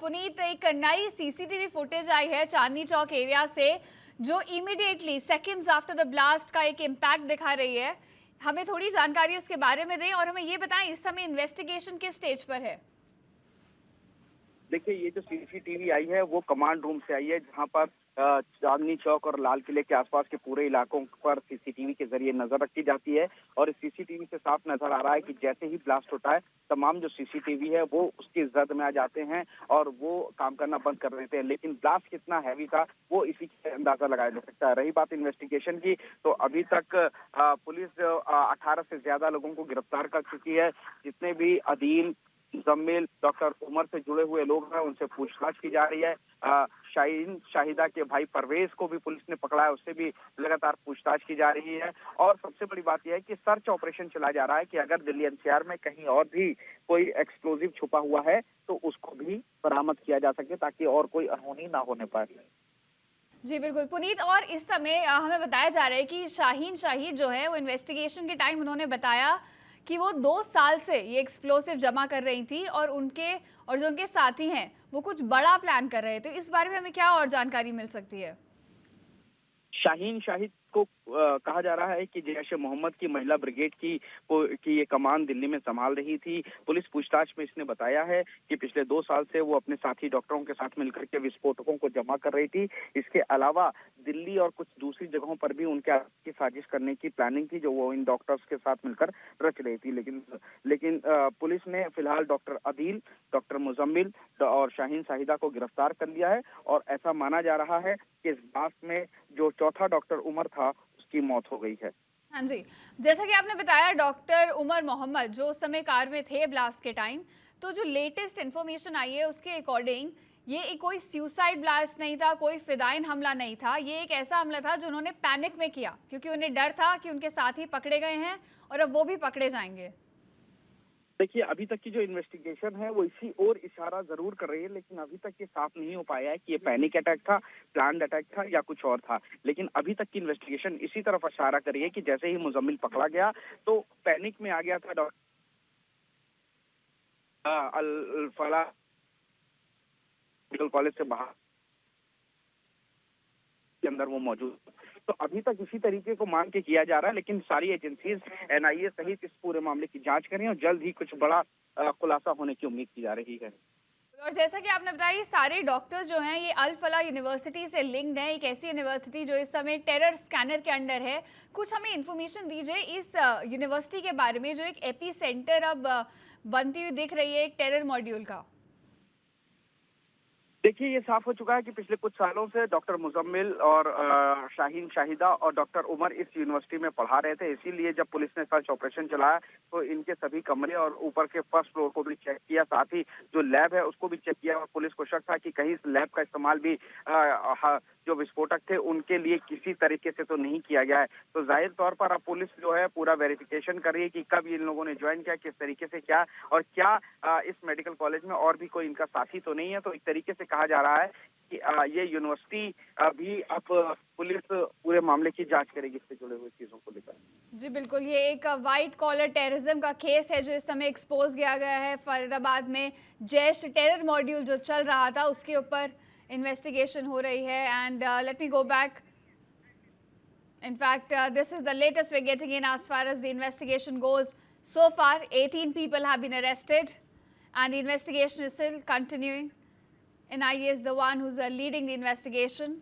पुनीत, एक नई CCTV footage I है चांदनी चौक एरिया से जो immediately seconds after the blast का एक इम्पैक्ट दिखा रही है। हमें थोड़ी जानकारी उसके बारे में दें और हमें ये बताएं इस समय इन्वेस्टिगेशन किस स्टेज पर है। देखिए, ये जो सीसीटीवी आई है वो कमांड रूम से आई है, जहां पर चांदनी चौक और लाल किले के आसपास के पूरे इलाकों पर सीसीटीवी के जरिए नजर रखी जाती है। और इस सीसीटीवी से साफ नजर आ रहा है कि जैसे ही ब्लास्ट होता है तमाम जो सीसीटीवी है वो उसकी जद में आ जाते हैं और वो काम करना बंद कर देते हैं। लेकिन ब्लास्ट कितना हैवी था वो इसी से अंदाजा लगाया जा सकता है। रही बात इन्वेस्टिगेशन की, तो अभी तक पुलिस 18 से ज्यादा लोगों को गिरफ्तार कर चुकी है। जितने भी अदील, मुजम्मिल, डॉक्टर उमर से जुड़े हुए लोग हैं उनसे पूछताछ की जा रही है। शाहीन शाहिदा के भाई परवेज को भी पुलिस ने पकड़ा है, उससे भी लगातार पूछताछ की जा रही है। और सबसे बड़ी बात यह है कि सर्च ऑपरेशन चलाया जा रहा है कि अगर दिल्ली एनसीआर में कहीं और भी कोई एक्सप्लोजिव छुपा हुआ है तो उसको भी बरामद किया जा सके, ताकि और कोई अनहोनी ना होने पाए। जी बिल्कुल पुनीत, और इस समय हमें बताया जा रहा है कि शाहीन शाहिद जो है वो इन्वेस्टिगेशन के टाइम उन्होंने बताया कि वो 2 साल से ये एक्सप्लोसिव जमा कर रही थी और जो उनके साथी हैं वो कुछ बड़ा प्लान कर रहे थे। इस बारे में हमें क्या और जानकारी मिल सकती है? शाहीन शाहिद को कहा जा रहा है कि जैश ए मोहम्मद की महिला ब्रिगेड की ये कमान दिल्ली में संभाल रही थी। पुलिस पूछताछ में इसने बताया है कि पिछले 2 साल से वो अपने साथी डॉक्टरों के साथ मिलकर के विस्फोटकों को जमा कर रही थी। इसके अलावा दिल्ली और कुछ दूसरी जगहों पर भी उनके की साजिश करने की प्लानिंग थी, जो वो इन डॉक्टर्स के साथ मिलकर रच रही थी। लेकिन पुलिस ने फिलहाल डॉक्टर अदील, डॉक्टर मुजम्मिल और शाहीन शाहिदा को गिरफ्तार कर लिया है। और ऐसा माना जा रहा है कि इस ब्लास्ट में जो चौथा डॉक्टर उमर था उसकी मौत हो गई है। हाँ जी, जैसा कि आपने बताया डॉक्टर उमर मोहम्मद जो उस समय कार में थे ब्लास्ट के टाइम, तो जो लेटेस्ट इन्फॉर्मेशन आई है उसके अकॉर्डिंग ये कोई सुसाइड ब्लास्ट नहीं था, कोई फिदाइन हमला नहीं था। ये एक ऐसा हमला था जो उन्होंने पैनिक में किया क्योंकि उन्हें डर था कि उनके साथी पकड़े गए हैं और अब वो भी पकड़े जाएंगे। देखिए, अभी तक की जो इन्वेस्टिगेशन है वो इसी ओर इशारा जरूर कर रही है, लेकिन अभी तक ये साफ नहीं हो पाया है कि ये पैनिक अटैक था, प्लान्ड अटैक था या कुछ और था। लेकिन अभी तक की इन्वेस्टिगेशन इसी तरफ इशारा कर रही है कि जैसे ही मुजम्मिल पकड़ा गया तो पैनिक में आ गया था डॉक्टर अल फलाह मेडिकल कॉलेज से बाहर के अंदर वो मौजूद। तो अभी तक इसी तरीके को मान के किया जा रहा है, लेकिन सारी एजेंसीज एनआईए सहित इस पूरे मामले की जांच कर रही हैं और जल्द ही कुछ बड़ा खुलासा होने की उम्मीद की जा रही है। और जैसा कि आपने बताया ये सारे डॉक्टर्स जो हैं ये अल फलाह यूनिवर्सिटी से लिंक्ड हैं, एक ऐसी यूनिवर्सिटी जो इस समय टेरर स्कैनर के अंडर है। कुछ हमें इन्फॉर्मेशन दीजिए इस यूनिवर्सिटी के बारे में जो एक एपी सेंटर अब बनती हुई दिख रही है एक टेरर मॉड्यूल का। देखिए, ये साफ हो चुका है कि पिछले कुछ सालों से डॉक्टर मुजम्मिल और शाहीन शाहिदा और डॉक्टर उमर इस यूनिवर्सिटी में पढ़ा रहे थे। इसीलिए जब पुलिस ने सर्च ऑपरेशन चलाया तो इनके सभी कमरे और ऊपर के फर्स्ट फ्लोर को भी चेक किया, साथ ही जो लैब है उसको भी चेक किया। और पुलिस को शक था कि कहीं इस लैब का इस्तेमाल भी जो विस्फोटक थे उनके लिए किसी तरीके से तो नहीं किया गया है। तो जाहिर तौर पर अब पुलिस जो है पूरा वेरिफिकेशन कर रही है कि कब इन लोगों ने ज्वाइन किया, किस तरीके से, क्या और क्या इस मेडिकल कॉलेज में और भी कोई इनका साथी तो नहीं है। तो एक तरीके से कहा जा रहा है कि ये यूनिवर्सिटी भी अब पुलिस पूरे मामले की जांच करेगी इससे जुड़े हुए चीजों को लेकर। जी बिल्कुल, ये एक वाइट कॉलर टेररिज्म का केस है जो इस समय एक्सपोज किया गया है। फरीदाबाद में जैश टेरर मॉड्यूल जो चल रहा था उसके ऊपर इन्वेस्टिगेशन हो रही है। And let me go back. In fact, this is the latest we're getting in as far as the investigation goes. So far, 18 people have been arrested and the investigation is still continuing. NIA is the one who's leading the investigation.